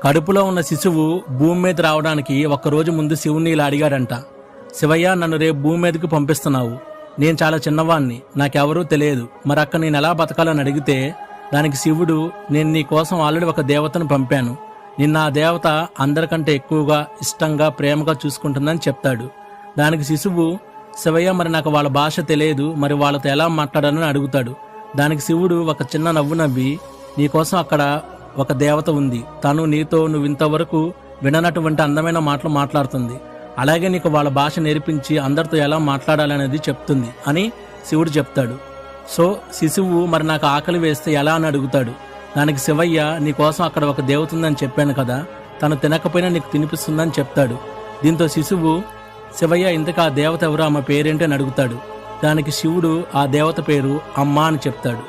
కడుపులో ఉన్న శిశువు భూమి మీద రావడానికి ఒక్కరోజు ముందు శివుణ్ణి ఇలా అడిగాడంట. శివయ్య, నన్ను రేపు భూమి మీదకి పంపిస్తున్నావు. నేను చాలా చిన్నవాణ్ణి, నాకెవరూ తెలియదు, మరి అక్క నేను ఎలా బతకాలని అడిగితే దానికి శివుడు, నేను నీ కోసం ఆల్రెడీ ఒక దేవతను పంపాను, నిన్న ఆ దేవత అందరికంటే ఎక్కువగా ఇష్టంగా ప్రేమగా చూసుకుంటుందని చెప్తాడు. దానికి శిశువు, శివయ్య, మరి నాకు వాళ్ళ భాష తెలియదు, మరి వాళ్ళతో ఎలా మాట్లాడాలని అడుగుతాడు. దానికి శివుడు ఒక చిన్న నవ్వు నవ్వి, నీకోసం అక్కడ ఒక దేవత ఉంది, తను నీతో నువ్వు ఇంతవరకు విననటువంటి అందమైన మాటలు మాట్లాడుతుంది, అలాగే నీకు వాళ్ళ భాష నేర్పించి అందరితో ఎలా మాట్లాడాలనేది చెప్తుంది అని శివుడు చెప్తాడు. సో శిశువు, మరి నాకు ఆకలి వేస్తే ఎలా అని అడుగుతాడు. దానికి శివయ్య, నీకోసం అక్కడ ఒక దేవత ఉందని చెప్పాను కదా, తను తినకపోయినా నీకు తినిపిస్తుందని చెప్తాడు. దీంతో శిశువు, శివయ్య, ఇంతకు ఆ దేవత ఎవరు, ఆమె పేరేంటి అని అడుగుతాడు. దానికి శివుడు ఆ దేవత పేరు అమ్మ అని చెప్తాడు.